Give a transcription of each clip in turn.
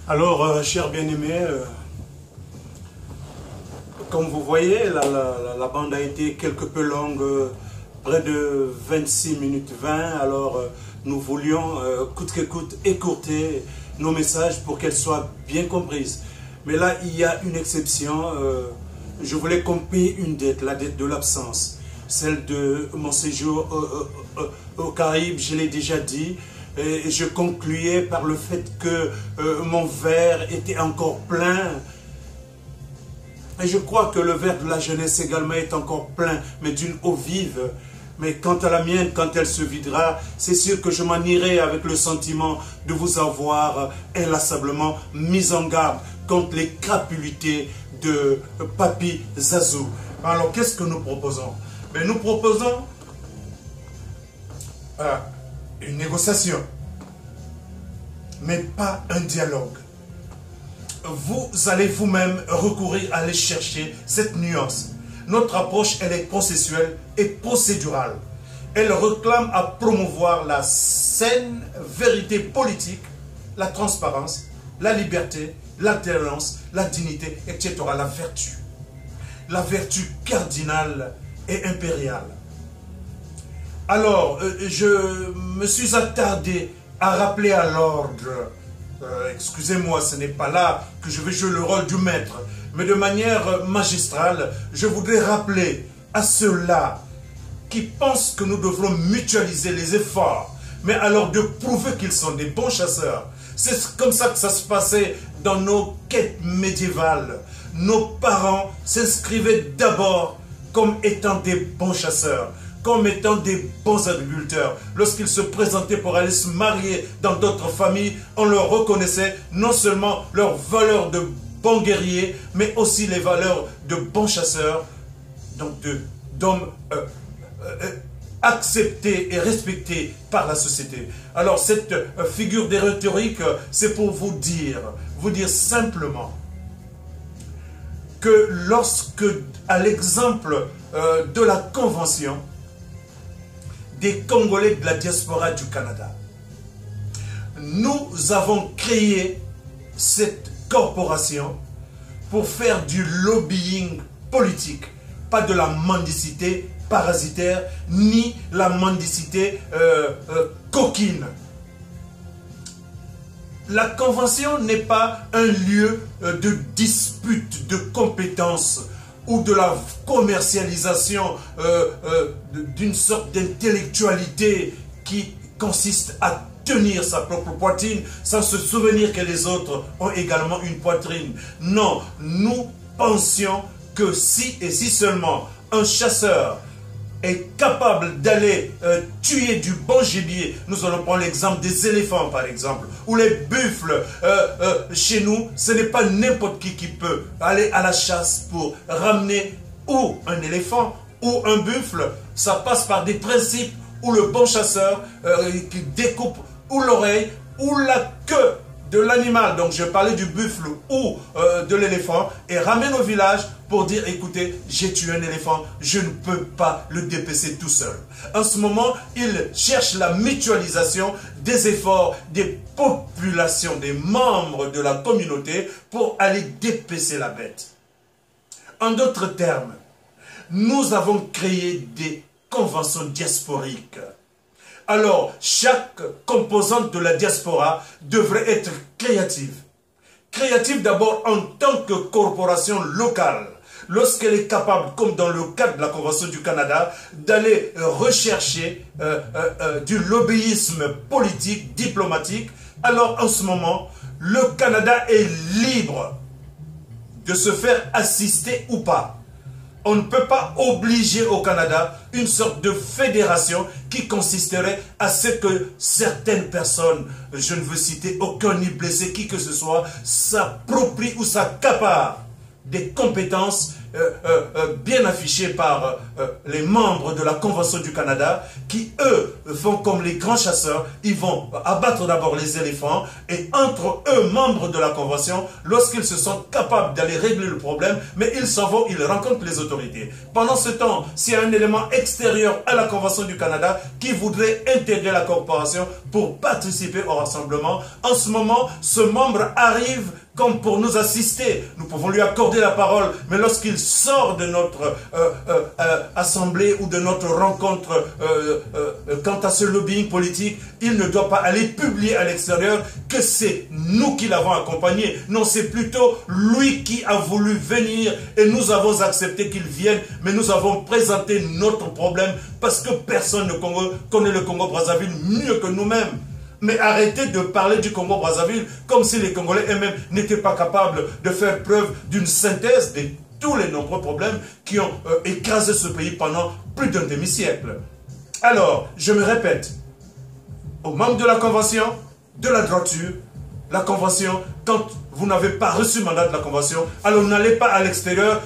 Alors, chers bien-aimés, comme vous voyez, la bande a été quelque peu longue, près de 26 minutes 20. Alors, nous voulions, coûte que coûte, écourter nos messages pour qu'elles soient bien comprises. Mais là, il y a une exception. Je voulais qu'on paye une dette, la dette de l'absence. Celle de mon séjour aux Caraïbes, je l'ai déjà dit. Et je concluais par le fait que mon verre était encore plein. Et je crois que le verre de la jeunesse également est encore plein, mais d'une eau vive. Mais quant à la mienne, quand elle se videra, c'est sûr que je m'en irai avec le sentiment de vous avoir inlassablement mis en garde contre les crapulités de Papy Zazou. Alors, qu'est-ce que nous proposons? Ben, nous proposons une négociation, mais pas un dialogue. Vous allez vous-même recourir à aller chercher cette nuance. Notre approche, elle est processuelle et procédurale. Elle réclame à promouvoir la saine vérité politique, la transparence, la liberté, l'alternance, la dignité, etc. La vertu. La vertu cardinale et impériale. Alors, je me suis attardé à rappeler à l'ordre, excusez-moi, ce n'est pas là que je vais jouer le rôle du maître, mais de manière magistrale, je voudrais rappeler à ceux-là qui pensent que nous devrons mutualiser les efforts, mais alors de prouver qu'ils sont des bons chasseurs. C'est comme ça que ça se passait dans nos quêtes médiévales. Nos parents s'inscrivaient d'abord comme étant des bons chasseurs, comme étant des bons agriculteurs. Lorsqu'ils se présentaient pour aller se marier dans d'autres familles, on leur reconnaissait non seulement leurs valeurs de bons guerriers, mais aussi les valeurs de bons chasseurs, donc d'hommes acceptés et respectés par la société. Alors cette figure de rhétorique, c'est pour vous dire simplement que lorsque, à l'exemple de la Convention des Congolais de la diaspora du Canada, nous avons créé cette corporation pour faire du lobbying politique, pas de la mendicité parasitaire, ni la mendicité coquine. La Convention n'est pas un lieu de dispute de compétences ou de la commercialisation d'une sorte d'intellectualité qui consiste à tenir sa propre poitrine sans se souvenir que les autres ont également une poitrine. Non, nous pensions que si et si seulement un chasseur est capable d'aller tuer du bon gibier, nous allons prendre l'exemple des éléphants par exemple, ou les buffles, chez nous, ce n'est pas n'importe qui peut aller à la chasse pour ramener ou un éléphant ou un buffle. Ça passe par des principes où le bon chasseur qui découpe ou l'oreille ou la queue de l'animal, donc je parlais du buffle ou de l'éléphant, et ramène au village pour dire, écoutez, j'ai tué un éléphant, je ne peux pas le dépecer tout seul. En ce moment, il cherche la mutualisation des efforts des populations, des membres de la communauté pour aller dépecer la bête. En d'autres termes, nous avons créé des conventions diasporiques. Alors, chaque composante de la diaspora devrait être créative. Créative d'abord en tant que corporation locale. Lorsqu'elle est capable, comme dans le cadre de la Convention du Canada, d'aller rechercher du lobbyisme politique, diplomatique, alors en ce moment, le Canada est libre de se faire assister ou pas. On ne peut pas obliger au Canada une sorte de fédération qui consisterait à ce que certaines personnes, je ne veux citer aucun ni blesser qui que ce soit, s'approprient ou s'accaparent des compétences bien affichées par les membres de la Convention du Canada, qui eux font comme les grands chasseurs. Ils vont abattre d'abord les éléphants, et entre eux, membres de la Convention, lorsqu'ils se sentent capables d'aller régler le problème, mais ils s'en vont, ils rencontrent les autorités. Pendant ce temps, s'il y a un élément extérieur à la Convention du Canada qui voudrait intégrer la corporation pour participer au rassemblement, en ce moment, ce membre arrive comme pour nous assister. Nous pouvons lui accorder la parole, mais lorsqu'il sort de notre assemblée ou de notre rencontre quant à ce lobbying politique, il ne doit pas aller publier à l'extérieur que c'est nous qui l'avons accompagné. Non, c'est plutôt lui qui a voulu venir et nous avons accepté qu'il vienne, mais nous avons présenté notre problème parce que personne ne connaît le Congo-Brazzaville mieux que nous-mêmes. Mais arrêtez de parler du Congo-Brazzaville comme si les Congolais eux-mêmes n'étaient pas capables de faire preuve d'une synthèse de tous les nombreux problèmes qui ont écrasé ce pays pendant plus d'un demi-siècle. Alors, je me répète, aux membres de la Convention, de la droiture, la Convention, quand vous n'avez pas reçu mandat de la Convention, alors n'allez pas à l'extérieur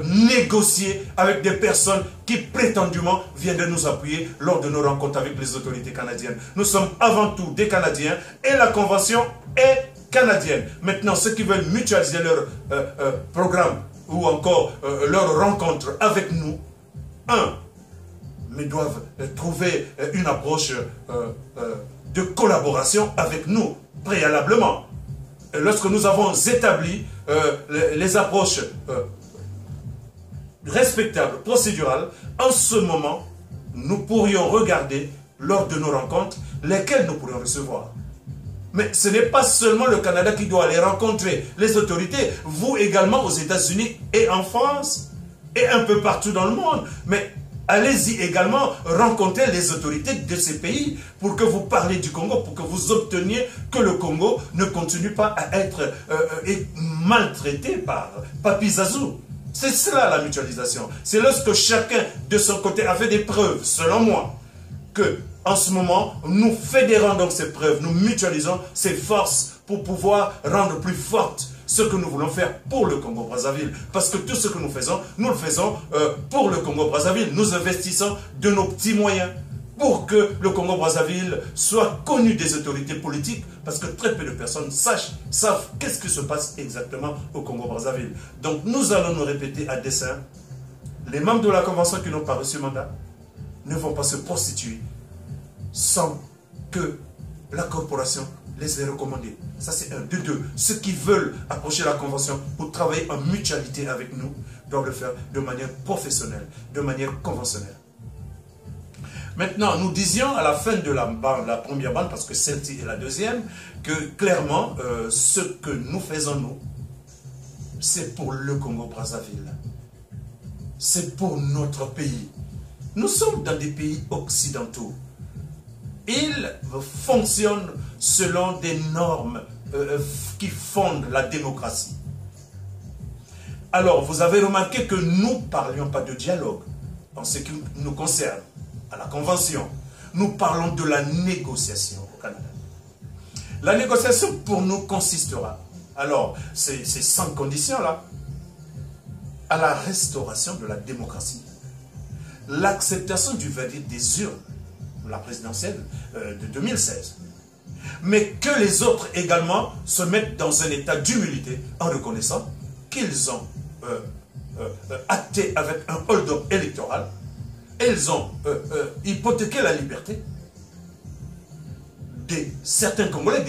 négocier avec des personnes qui prétendument viennent de nous appuyer lors de nos rencontres avec les autorités canadiennes. Nous sommes avant tout des Canadiens et la Convention est canadienne. Maintenant, ceux qui veulent mutualiser leur programme ou encore leur rencontre avec nous, mais doivent trouver une approche de collaboration avec nous préalablement. Et lorsque nous avons établi les approches respectables, procédurales, en ce moment, nous pourrions regarder lors de nos rencontres lesquelles nous pourrions recevoir. Mais ce n'est pas seulement le Canada qui doit aller rencontrer les autorités, vous également aux États-Unis et en France et un peu partout dans le monde. Mais allez-y également rencontrer les autorités de ces pays pour que vous parliez du Congo, pour que vous obteniez que le Congo ne continue pas à être maltraité par Papi Zazou. C'est cela la mutualisation. C'est lorsque chacun de son côté a fait des preuves, selon moi, que en ce moment, nous fédérons donc ces preuves, nous mutualisons ces forces pour pouvoir rendre plus forte ce que nous voulons faire pour le Congo-Brazzaville. Parce que tout ce que nous le faisons pour le Congo-Brazzaville. Nous investissons de nos petits moyens pour que le Congo-Brazzaville soit connu des autorités politiques, parce que très peu de personnes savent qu'est-ce qui se passe exactement au Congo-Brazzaville. Donc nous allons nous répéter à dessein, les membres de la Convention qui n'ont pas reçu mandat ne vont pas se prostituer sans que la corporation les ait recommandés. Ça c'est un. De deux, ceux qui veulent approcher la Convention pour travailler en mutualité avec nous doivent le faire de manière professionnelle, de manière conventionnelle. Maintenant, nous disions à la fin de la première bande, parce que celle-ci est la deuxième, que clairement, ce que nous faisons, nous, c'est pour le Congo-Brazzaville. C'est pour notre pays. Nous sommes dans des pays occidentaux. Ils fonctionnent selon des normes qui fondent la démocratie. Alors, vous avez remarqué que nous ne parlions pas de dialogue en ce qui nous concerne, à la Convention. Nous parlons de la négociation au Canada. La négociation pour nous consistera, alors, c'est sans condition là, à la restauration de la démocratie, l'acceptation du verdict des urnes, la présidentielle de 2016. Mais que les autres également se mettent dans un état d'humilité en reconnaissant qu'ils ont acté avec un hold-up électoral et ils ont hypothéqué la liberté de certains Congolais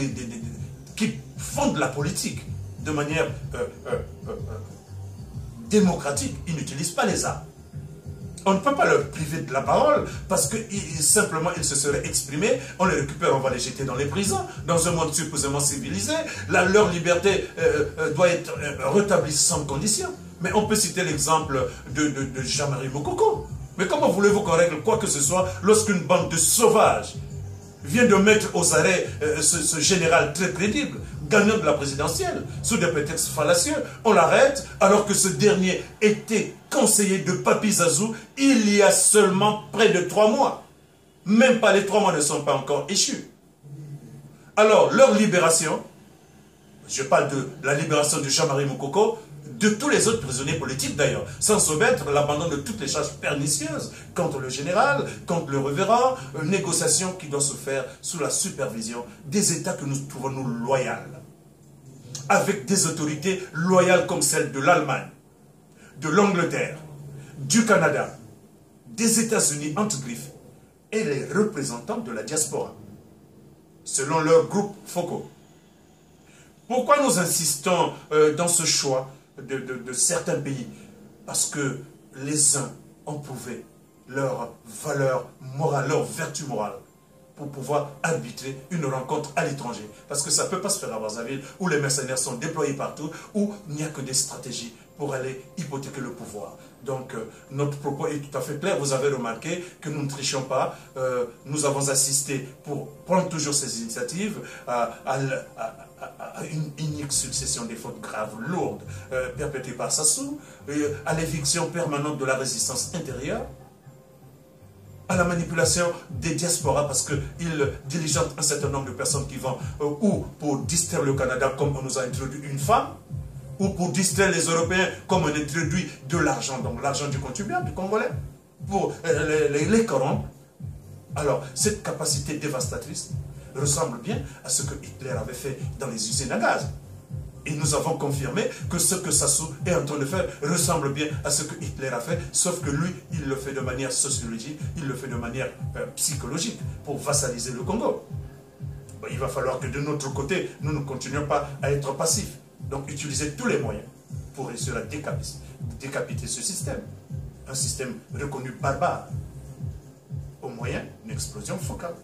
qui font de la politique de manière démocratique. Ils n'utilisent pas les armes. On ne peut pas leur priver de la parole parce que simplement ils se seraient exprimés, on les récupère, on va les jeter dans les prisons, dans un monde supposément civilisé. Leur liberté doit être rétablie sans condition. Mais on peut citer l'exemple de Jean-Marie Mokoko. Mais comment voulez-vous qu'on règle quoi que ce soit lorsqu'une bande de sauvages vient de mettre aux arrêts ce général très crédible, gagnant de la présidentielle, sous des prétextes fallacieux? On l'arrête alors que ce dernier était conseiller de Papi Zazou il y a seulement près de 3 mois. Même pas les 3 mois ne sont pas encore échus. Alors, leur libération, je parle de la libération de Jean-Marie Mokoko, de tous les autres prisonniers politiques d'ailleurs, sans omettre l'abandon de toutes les charges pernicieuses contre le général, contre le révérend, négociation qui doit se faire sous la supervision des États que nous trouvons nous loyaux, avec des autorités loyales comme celles de l'Allemagne, de l'Angleterre, du Canada, des États-Unis entre griffes et les représentants de la diaspora, selon leur groupe focaux. Pourquoi nous insistons dans ce choix de certains pays? Parce que les uns ont prouvé leur valeur morale, leur vertu morale, pour pouvoir arbitrer une rencontre à l'étranger. Parce que ça ne peut pas se faire à Brazzaville, où les mercenaires sont déployés partout, où il n'y a que des stratégies pour aller hypothéquer le pouvoir. Donc, notre propos est tout à fait clair. Vous avez remarqué que nous ne trichons pas. Nous avons assisté, pour prendre toujours ces initiatives, à une unique succession des fautes graves, lourdes, perpétrées par Sassou, à l'éviction permanente de la résistance intérieure, à la manipulation des diasporas parce qu'ils diligentent un certain nombre de personnes qui vont ou pour distraire le Canada comme on nous a introduit une femme, ou pour distraire les Européens comme on introduit de l'argent, donc l'argent du contribuable, du Congolais, pour les corrompre. Alors, cette capacité dévastatrice ressemble bien à ce que Hitler avait fait dans les usines à gaz. Et nous avons confirmé que ce que Sassou est en train de faire ressemble bien à ce que Hitler a fait, sauf que lui, il le fait de manière sociologique, il le fait de manière psychologique, pour vassaliser le Congo. Bon, il va falloir que de notre côté, nous ne continuions pas à être passifs. Donc utiliser tous les moyens pour réussir à décapiter ce système. Un système reconnu barbare. Au moyen d'une explosion focale.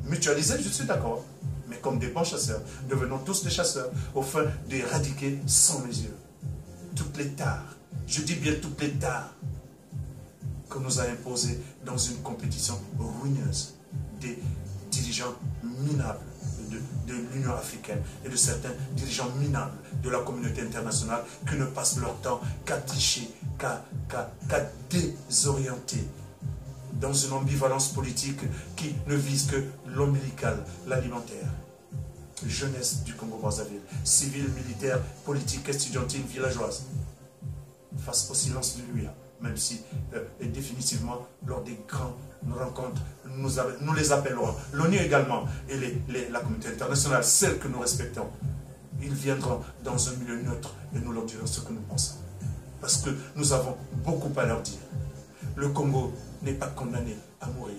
Mutualiser, je suis d'accord. Mais comme des bons chasseurs, devenons tous des chasseurs, au fin d'éradiquer sans mesure toutes les tares, je dis bien toutes les tares, qu'on nous a imposées dans une compétition ruineuse des dirigeants minables de l'Union africaine et de certains dirigeants minables de la communauté internationale qui ne passent leur temps qu'à tricher, qu'à désorienter dans une ambivalence politique qui ne vise que l'ombilical, l'alimentaire. Jeunesse du Congo-Brazzaville, civile, militaire, politique, estudiantine, villageoise, face au silence de lui, même si définitivement lors des grandes rencontres, nous les appellerons, l'ONU également, et la communauté internationale, celle que nous respectons, ils viendront dans un milieu neutre et nous leur dirons ce que nous pensons. Parce que nous avons beaucoup à leur dire. Le Congo n'est pas condamné à mourir,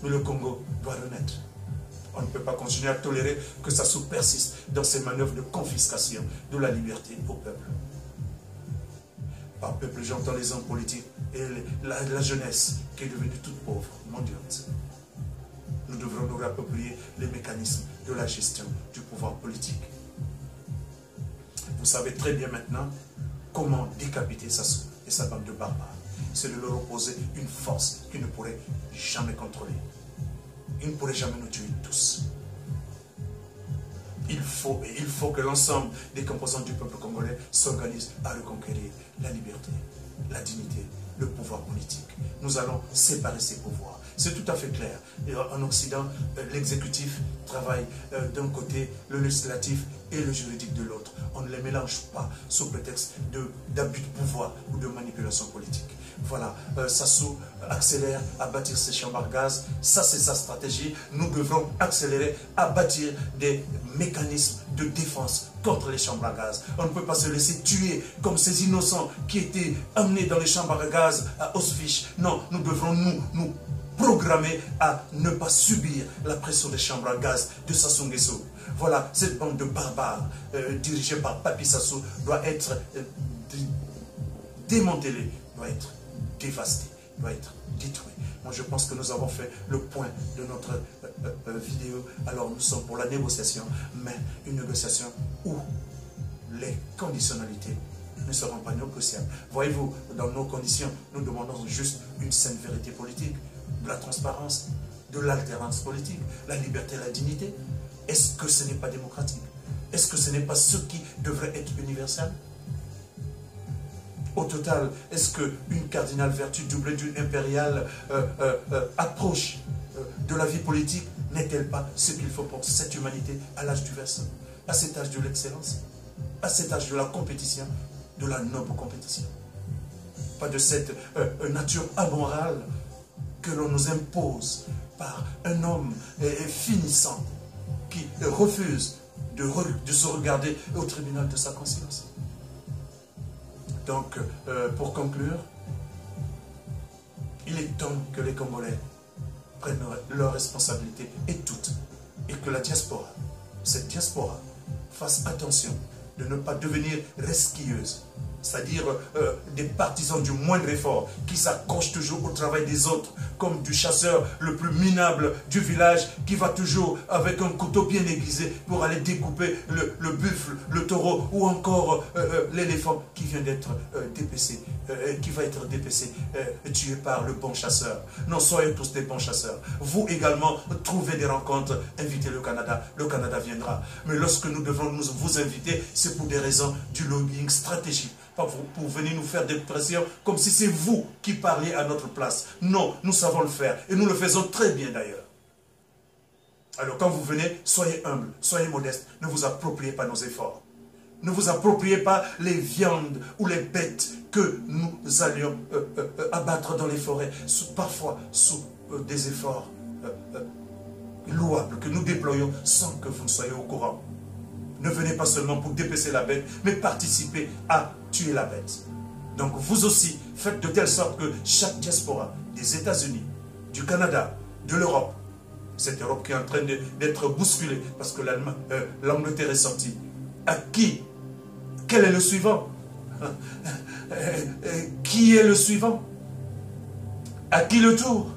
mais le Congo doit renaître. On ne peut pas continuer à tolérer que ça persiste dans ces manœuvres de confiscation de la liberté au peuple. Par peuple, j'entends les hommes politiques et la jeunesse qui est devenue toute pauvre, mendiante. Nous devrons nous réapproprier les mécanismes de la gestion du pouvoir politique. Vous savez très bien maintenant comment décapiter Sassou et sa bande de barbares. C'est de leur opposer une force qu'ils ne pourraient jamais contrôler. Ils ne pourraient jamais nous tuer tous. Il faut que l'ensemble des composants du peuple congolais s'organisent à reconquérir la liberté, la dignité, le pouvoir politique. Nous allons séparer ces pouvoirs. C'est tout à fait clair. Et en Occident, l'exécutif travaille d'un côté, le législatif et le juridique de l'autre. On ne les mélange pas sous prétexte d'abus de pouvoir ou de manipulation politique. Voilà, Sassou accélère à bâtir ses chambres à gaz. Ça, c'est sa stratégie. Nous devrons accélérer à bâtir des mécanismes de défense contre les chambres à gaz. On ne peut pas se laisser tuer comme ces innocents qui étaient amenés dans les chambres à gaz à Auschwitz. Non, nous devrons nous programmer à ne pas subir la pression des chambres à gaz de Sassou Nguesso. Voilà, cette bande de barbares dirigée par Papi Sassou doit être démantelée, doit être dévastée, doit être détruite. Moi, je pense que nous avons fait le point de notre vidéo. Alors, nous sommes pour la négociation, mais une négociation où les conditionnalités ne seront pas négociables. Voyez-vous, dans nos conditions, nous demandons juste une saine vérité politique, de la transparence, de l'alternance politique, la liberté et la dignité. Est-ce que ce n'est pas démocratique? Est-ce que ce n'est pas ce qui devrait être universel? Au total, est-ce qu'une cardinale vertu doublée d'une impériale approche de la vie politique n'est-elle pas ce qu'il faut pour cette humanité à l'âge du Verseau, à cet âge de l'excellence, à cet âge de la compétition, de la noble compétition. Pas de cette nature amorale que l'on nous impose par un homme finissant qui refuse de se regarder au tribunal de sa conscience. Donc, pour conclure, il est temps que les Congolais prennent leurs responsabilités et toutes, et que la diaspora, cette diaspora, fasse attention de ne pas devenir resquilleuse, c'est-à-dire des partisans du moindre effort, qui s'accrochent toujours au travail des autres, comme du chasseur le plus minable du village, qui va toujours avec un couteau bien aiguisé pour aller découper le buffle, le taureau, ou encore l'éléphant qui vient d'être dépecé, qui va être dépecé, tué par le bon chasseur. Non, soyez tous des bons chasseurs. Vous également, trouvez des rencontres, invitez le Canada viendra. Mais lorsque nous devons vous inviter, c'est pour des raisons du lobbying stratégique, pas pour venir nous faire des pressions comme si c'est vous qui parliez à notre place. Non, nous savons le faire et nous le faisons très bien d'ailleurs. Alors quand vous venez, soyez humble, soyez modeste, ne vous appropriez pas nos efforts. Ne vous appropriez pas les viandes ou les bêtes que nous allions abattre dans les forêts, parfois sous des efforts louables que nous déployons sans que vous ne soyez au courant. Ne venez pas seulement pour dépecer la bête, mais participez à tuer la bête. Donc vous aussi, faites de telle sorte que chaque diaspora des États-Unis, du Canada, de l'Europe, cette Europe qui est en train d'être bousculée parce que l'Angleterre est sortie, à qui? Quel est le suivant? Qui est le suivant? À qui le tour?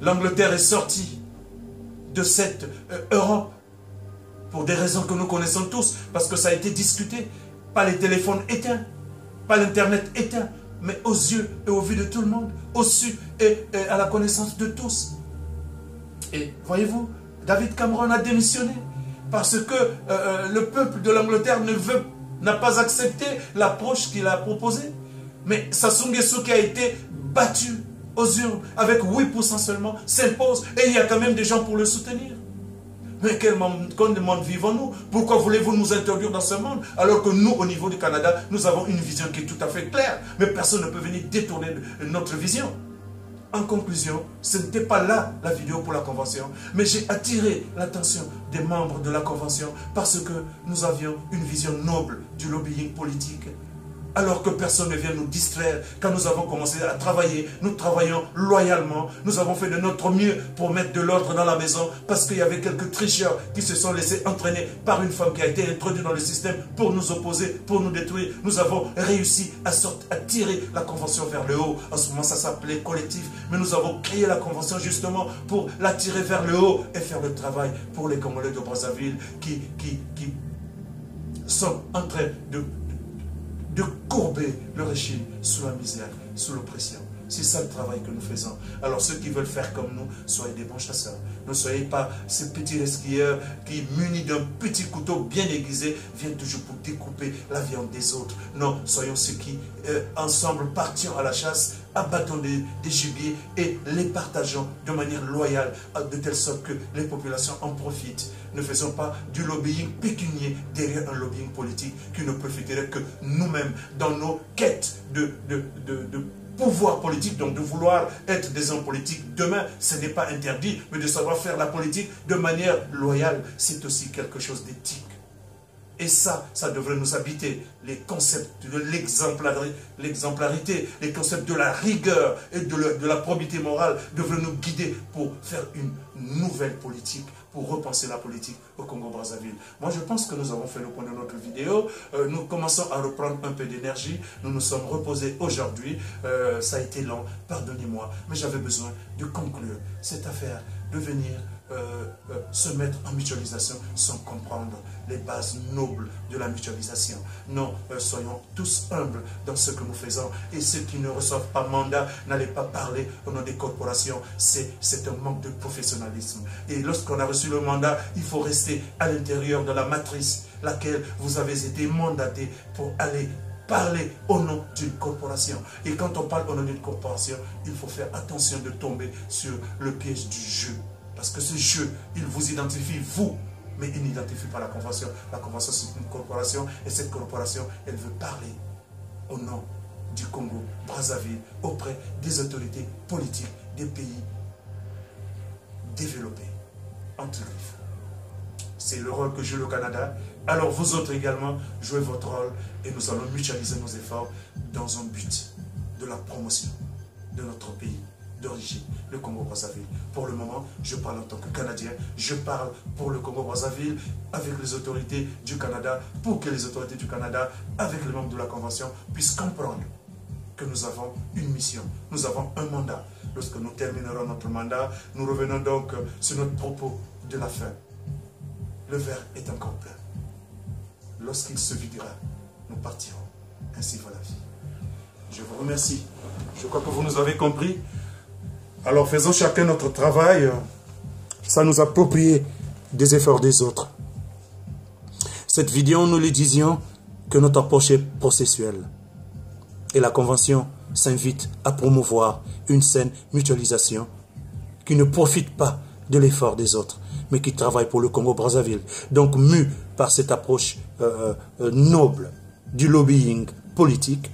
L'Angleterre est sortie de cette Europe pour des raisons que nous connaissons tous, parce que ça a été discuté, pas les téléphones éteints, pas l'internet éteint, mais aux yeux et aux vues de tout le monde, au su et à la connaissance de tous. Et voyez-vous, David Cameron a démissionné parce que le peuple de l'Angleterre n'a pas accepté l'approche qu'il a proposée. Mais Sassou Nguesso, qui a été battu aux urnes avec 8% seulement, s'impose, et il y a quand même des gens pour le soutenir. Mais quel monde vivons-nous? Pourquoi voulez-vous nous interdire dans ce monde? Alors que nous, au niveau du Canada, nous avons une vision qui est tout à fait claire. Mais personne ne peut venir détourner notre vision. En conclusion, ce n'était pas là la vidéo pour la Convention, mais j'ai attiré l'attention des membres de la Convention parce que nous avions une vision noble du lobbying politique. Alors que personne ne vient nous distraire, quand nous avons commencé à travailler, nous travaillons loyalement, nous avons fait de notre mieux pour mettre de l'ordre dans la maison, parce qu'il y avait quelques tricheurs qui se sont laissés entraîner par une femme qui a été introduite dans le système pour nous opposer, pour nous détruire. Nous avons réussi à tirer la Convention vers le haut. En ce moment, ça s'appelait collectif, mais nous avons créé la Convention justement pour la tirer vers le haut et faire le travail pour les Congolais de Brazzaville qui sont en train de courber le régime sous la misère, sous l'oppression. C'est ça le travail que nous faisons. Alors ceux qui veulent faire comme nous, soyez des bons chasseurs. Ne soyez pas ces petits resquilleurs qui, munis d'un petit couteau bien aiguisé, viennent toujours pour découper la viande des autres. Non, soyons ceux qui, ensemble, partions à la chasse, abattons des gibiers et les partageons de manière loyale, de telle sorte que les populations en profitent. Ne faisons pas du lobbying pécunier derrière un lobbying politique qui ne profiterait que nous-mêmes dans nos quêtes de pouvoir politique, donc de vouloir être des hommes politiques. Demain, ce n'est pas interdit, mais de savoir faire la politique de manière loyale, c'est aussi quelque chose d'éthique. Et ça devrait nous habiter. Les concepts de l'exemplarité, les concepts de la rigueur et de la probité morale devraient nous guider pour faire une nouvelle politique, pour repenser la politique au Congo-Brazzaville. Moi, je pense que nous avons fait le point de notre vidéo. Nous commençons à reprendre un peu d'énergie. Nous nous sommes reposés aujourd'hui. Ça a été long, pardonnez-moi. Mais j'avais besoin de conclure cette affaire, de venir se mettre en mutualisation sans comprendre les bases nobles de la mutualisation. Non, soyons tous humbles dans ce que nous faisons. Et ceux qui ne reçoivent pas mandat, n'allez pas parler au nom des corporations. C'est un manque de professionnalisme. Et lorsqu'on a reçu le mandat, il faut rester à l'intérieur de la matrice, laquelle vous avez été mandaté pour aller parler au nom d'une corporation. Et quand on parle au nom d'une corporation, il faut faire attention de tomber sur le piège du jeu. Parce que ce jeu, il vous identifie, vous, mais il n'identifie pas la Convention. La Convention, c'est une corporation, et cette corporation, elle veut parler au nom du Congo, Brazzaville, auprès des autorités politiques des pays développés. Entre griffes. C'est le rôle que joue le Canada. Alors vous autres également, jouez votre rôle et nous allons mutualiser nos efforts dans un but de la promotion de notre pays d'origine, le Congo-Brazzaville. Pour le moment, je parle en tant que Canadien, je parle pour le Congo-Brazzaville avec les autorités du Canada, pour que les autorités du Canada, avec les membres de la Convention, puissent comprendre que nous avons une mission, nous avons un mandat. Lorsque nous terminerons notre mandat, nous revenons donc sur notre propos de la fin. Le verre est encore plein. Lorsqu'il se videra, nous partirons. Ainsi va la vie. Je vous remercie. Je crois que vous nous avez compris. Alors faisons chacun notre travail, sans nous approprier des efforts des autres. Cette vidéo, nous le disions, que notre approche est processuelle. Et la Convention s'invite à promouvoir une saine mutualisation qui ne profite pas de l'effort des autres, mais qui travaille pour le Congo-Brazzaville. Donc, mu par cette approche noble du lobbying politique,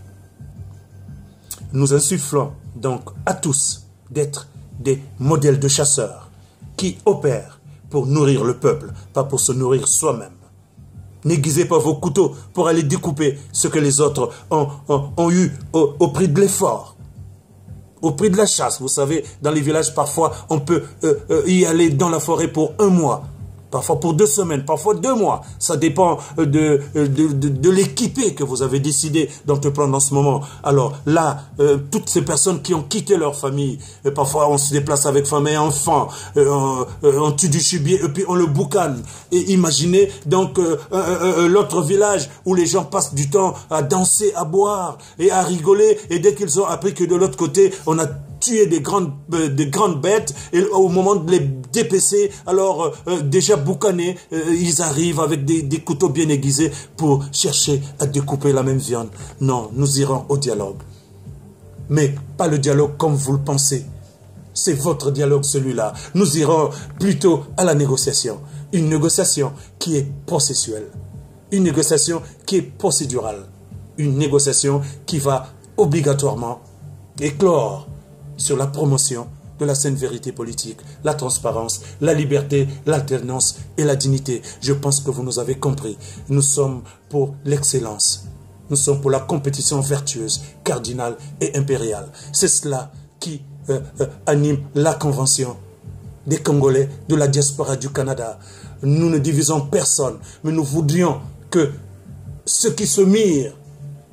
nous insufflons donc à tous d'être des modèles de chasseurs qui opèrent pour nourrir le peuple, pas pour se nourrir soi-même. N'aiguisez pas vos couteaux pour aller découper ce que les autres ont eu au prix de l'effort, au prix de la chasse. Vous savez, dans les villages, parfois, on peut y aller dans la forêt pour un mois, parfois pour 2 semaines, parfois 2 mois. Ça dépend de l'équipée que vous avez décidé d'entreprendre en ce moment. Alors là, toutes ces personnes qui ont quitté leur famille, parfois on se déplace avec femme et enfants, on tue du gibier et puis on le boucane. Et imaginez donc l'autre village où les gens passent du temps à danser, à boire et à rigoler. Et dès qu'ils ont appris que de l'autre côté, on a tuer des grandes bêtes, et au moment de les dépecer, alors déjà boucanés, ils arrivent avec des couteaux bien aiguisés pour chercher à découper la même viande. Non, nous irons au dialogue. Mais pas le dialogue comme vous le pensez. C'est votre dialogue celui-là. Nous irons plutôt à la négociation. Une négociation qui est processuelle. Une négociation qui est procédurale. Une négociation qui va obligatoirement éclore sur la promotion de la saine vérité politique, la transparence, la liberté, l'alternance et la dignité. Je pense que vous nous avez compris. Nous sommes pour l'excellence. Nous sommes pour la compétition vertueuse, cardinale et impériale. C'est cela qui anime la Convention des Congolais de la diaspora du Canada. Nous ne divisons personne, mais nous voudrions que ceux qui se mirent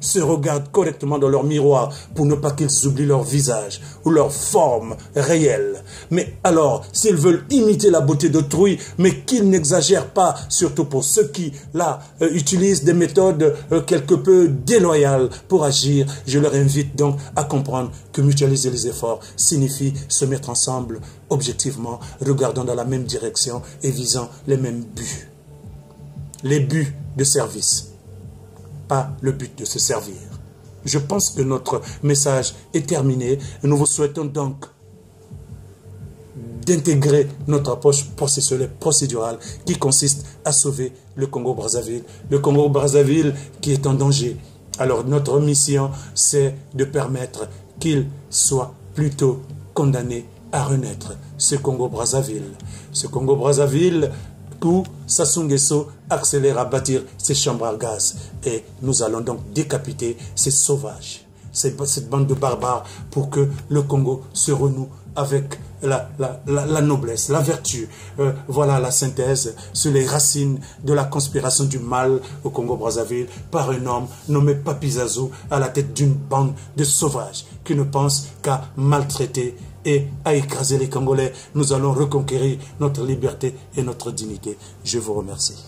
se regardent correctement dans leur miroir pour ne pas qu'ils oublient leur visage ou leur forme réelle. Mais alors, s'ils veulent imiter la beauté d'autrui, mais qu'ils n'exagèrent pas, surtout pour ceux qui, là, utilisent des méthodes quelque peu déloyales pour agir, je leur invite donc à comprendre que mutualiser les efforts signifie se mettre ensemble objectivement, regardant dans la même direction et visant les mêmes buts. Les buts de service. Pas le but de se servir. Je pense que notre message est terminé. Nous vous souhaitons donc d'intégrer notre approche processuelle et procédurale qui consiste à sauver le Congo-Brazzaville. Le Congo-Brazzaville qui est en danger. Alors notre mission, c'est de permettre qu'il soit plutôt condamné à renaître. Ce Congo-Brazzaville. Ce Congo-Brazzaville où Sassou Nguesso accélère à bâtir ses chambres à gaz. Et nous allons donc décapiter ces sauvages, cette bande de barbares, pour que le Congo se renoue avec la noblesse, la vertu. Voilà la synthèse sur les racines de la conspiration du mal au Congo-Brazzaville par un homme nommé Papi Zazou à la tête d'une bande de sauvages qui ne pensent qu'à maltraiter et à écraser les Congolais. Nous allons reconquérir notre liberté et notre dignité. Je vous remercie.